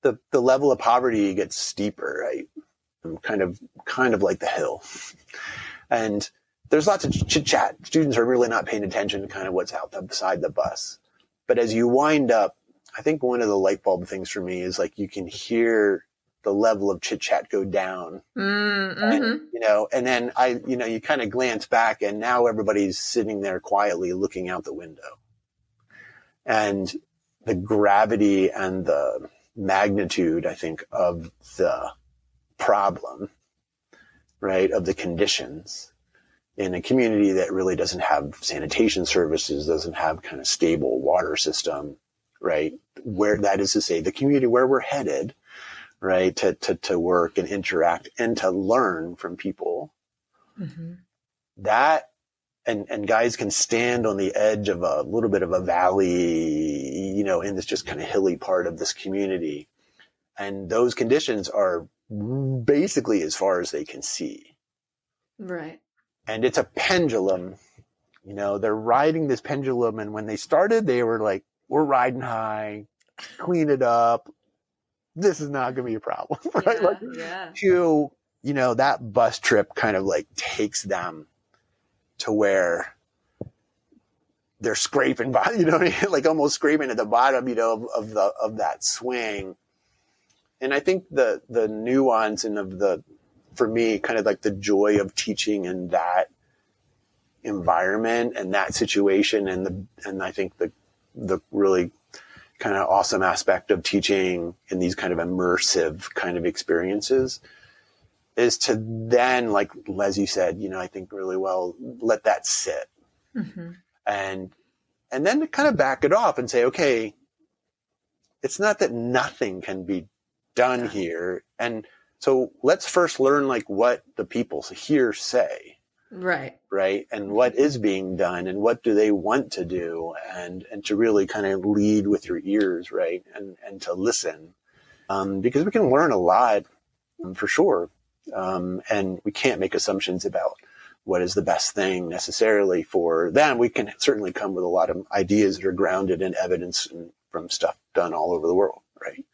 the level of poverty gets steeper, right? Kind of like the hill. And there's lots of chit chat. Students are really not paying attention to kind of what's out beside the bus. But as you wind up, I think one of the light bulb things for me is like you can hear the level of chit chat go down. Mm-hmm. And then you kind of glance back, and now everybody's sitting there quietly looking out the window. And the gravity and the magnitude, I think, of the problem, right, of the conditions in a community that really doesn't have sanitation services, doesn't have kind of stable water system, right? Where that is to say, the community where we're headed, right, to work and interact and to learn from people. Mm-hmm. That and guys can stand on the edge of a little bit of a valley, in this just kind of hilly part of this community. And those conditions are basically as far as they can see. Right. And it's a pendulum, they're riding this pendulum. And when they started, they were like, we're riding high, clean it up. This is not going to be a problem, right? Yeah. To, that bus trip kind of like takes them to where they're scraping by, like almost scraping at the bottom, of that swing. And I think the nuance and for me, kind of like the joy of teaching in that environment and that situation, and I think the really kind of awesome aspect of teaching in these kind of immersive kind of experiences is to then, like Leslie said, I think really well, let that sit. Mm-hmm. And then to kind of back it off and say, okay, it's not that nothing can be done here. And so let's first learn like what the people here say. Right. Right. And what is being done and what do they want to do, and to really kind of lead with your ears. Right. And to listen, because we can learn a lot, for sure. And we can't make assumptions about what is the best thing necessarily for them. We can certainly come with a lot of ideas that are grounded in evidence and from stuff done all over the world. Right.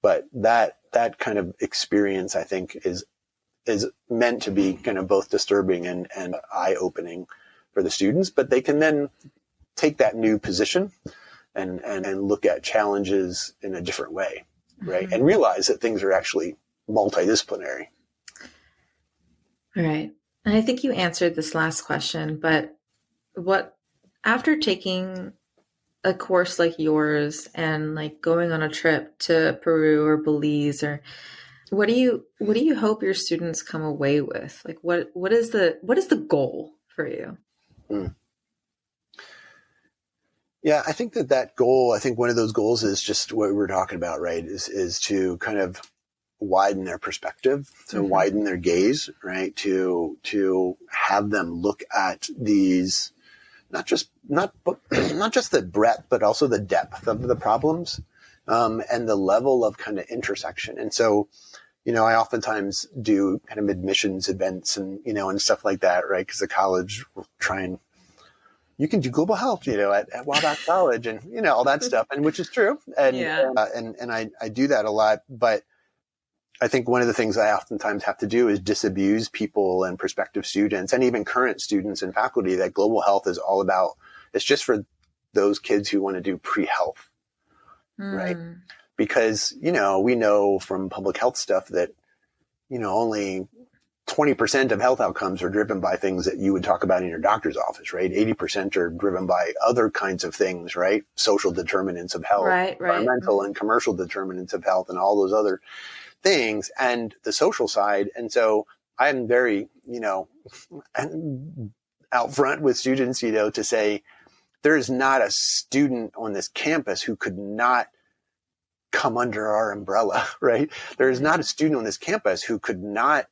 But that kind of experience, I think, is meant to be kind of both disturbing and eye-opening for the students, but they can then take that new position and look at challenges in a different way, right? Mm-hmm. And realize that things are actually multidisciplinary. Right. And I think you answered this last question, but after taking a course like yours and like going on a trip to Peru or Belize, or what do you hope your students come away with? Like what is the goal for you? Yeah, I think that goal, I think one of those goals is just what we're talking about, right? Is to kind of widen their perspective, to mm-hmm. widen their gaze, right? To have them look at these, not just the breadth, but also the depth of the problems, and the level of kind of intersection. And so, I oftentimes do kind of admissions events and, and stuff like that, right? Because the college will try and, you can do global health, at Wabash College and, all that stuff, and which is true. And, yeah. and I do that a lot, but I think one of the things I oftentimes have to do is disabuse people and prospective students and even current students and faculty that global health is all about, it's just for those kids who want to do pre-health, right? Because, we know from public health stuff that, only 20% of health outcomes are driven by things that you would talk about in your doctor's office, right? 80% are driven by other kinds of things, right? Social determinants of health, right. environmental and commercial determinants of health, and all those other things, and the social side. And so I'm very, out front with students, to say there is not a student on this campus who could not come under our umbrella, right? There is not a student on this campus who could not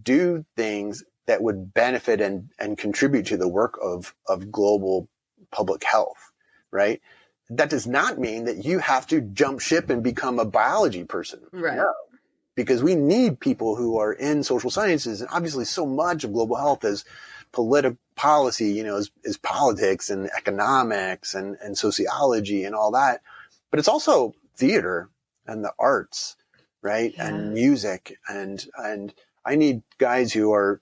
do things that would benefit and contribute to the work of global public health, right? That does not mean that you have to jump ship and become a biology person. Right. No, because we need people who are in social sciences, and obviously so much of global health is policy, is politics and economics and sociology and all that. But it's also theater and the arts, right? Yeah. And music. And I need guys who are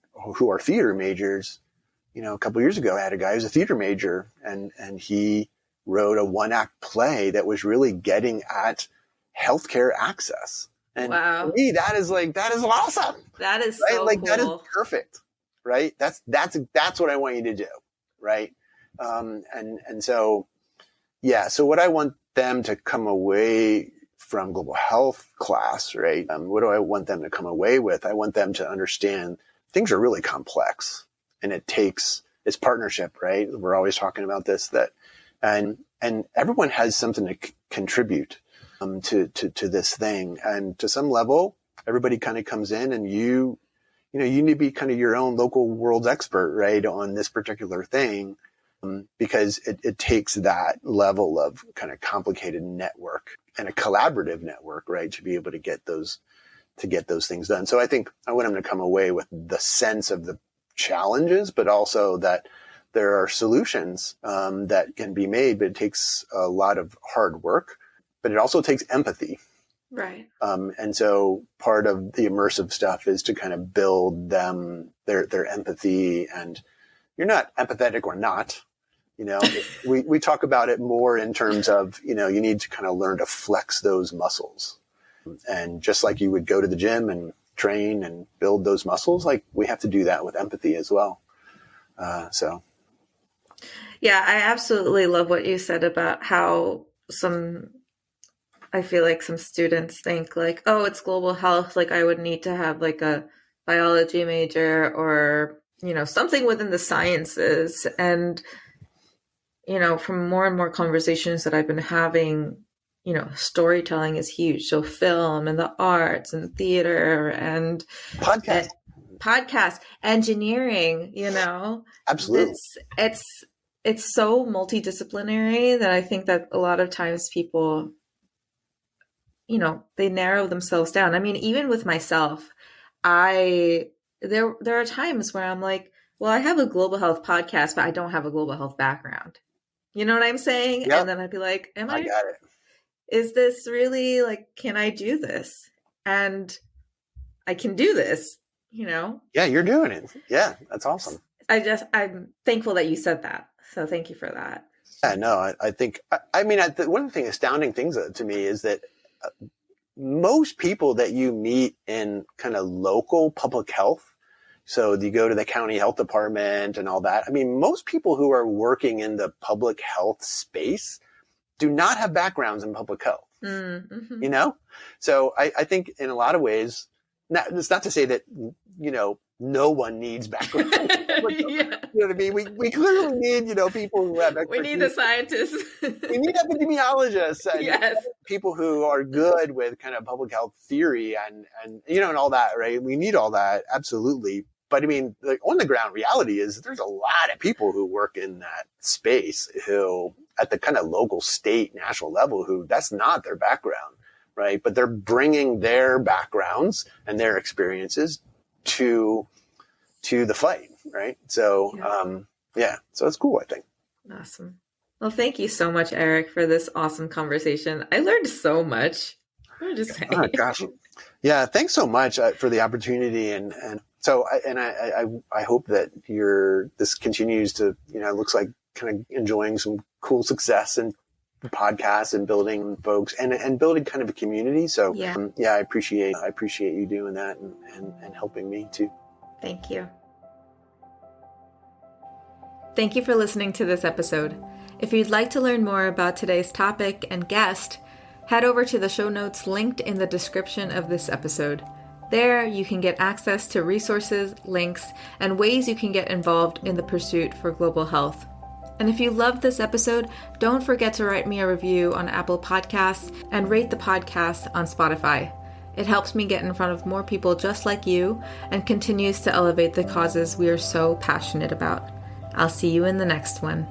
theater majors. A couple of years ago, I had a guy who's a theater major, and he wrote a 1-act play that was really getting at healthcare access. And wow. For me, that is awesome. That is right? so Like cool. that is perfect, right? That's what I want you to do, right? And so, yeah. So what I want them to come away from global health class, right? What do I want them to come away with? I want them to understand things are really complex, and it's partnership, right? We're always talking about this, and everyone has something to contribute to this thing. And to some level, everybody kind of comes in, and you need to be kind of your own local world's expert, right, on this particular thing, because it takes that level of kind of complicated network and a collaborative network, right, to be able to get those things done. So I think I want them to come away with the sense of the challenges, but also that there are solutions that can be made, but it takes a lot of hard work, but it also takes empathy. Right. And so part of the immersive stuff is to kind of build them, their empathy. And you're not empathetic or not, we talk about it more in terms of, you need to kind of learn to flex those muscles. And just like you would go to the gym and train and build those muscles, like we have to do that with empathy as well. Yeah, I absolutely love what you said about how I feel like some students think like, oh, it's global health. Like I would need to have like a biology major or, something within the sciences. And, from more and more conversations that I've been having, storytelling is huge. So film and the arts and theater and podcast, engineering, Absolutely. It's so multidisciplinary that I think that a lot of times people, they narrow themselves down. I mean, even with myself, there are times where I'm like, well, I have a global health podcast, but I don't have a global health background. You know what I'm saying? Yep. And then I'd be like, I got it. Is this really like, can I do this? And I can do this, Yeah, you're doing it. Yeah, that's awesome. I'm thankful that you said that. So thank you for that. Yeah, no, I think, one of the astounding things to me is that most people that you meet in kind of local public health, so you go to the county health department and all that. I mean, most people who are working in the public health space do not have backgrounds in public health, mm-hmm. So I think in a lot of ways, it's not to say that, no one needs background. Yeah. You know what I mean? We clearly need, people who have expertise. We need the scientists. We need epidemiologists and yes. people who are good with kind of public health theory and and all that, right? We need all that, absolutely. But I mean, the on the ground reality is there's a lot of people who work in that space who at the kind of local, state, national level who that's not their background, right? But they're bringing their backgrounds and their experiences to the fight, right? So, so it's cool, I think. Awesome. Well, thank you so much, Eric, for this awesome conversation. I learned so much. I'm just saying. Oh, gosh. Yeah, thanks so much for the opportunity. And so, I hope that this continues to, looks like kind of enjoying some cool success and podcasts and building folks and building kind of a community. So I appreciate you doing that and helping me too. Thank you. Thank you for listening to this episode. If you'd like to learn more about today's topic and guest, head over to the show notes linked in the description of this episode. There, you can get access to resources, links, and ways you can get involved in the pursuit for global health. And if you loved this episode, don't forget to write me a review on Apple Podcasts and rate the podcast on Spotify. It helps me get in front of more people just like you and continues to elevate the causes we are so passionate about. I'll see you in the next one.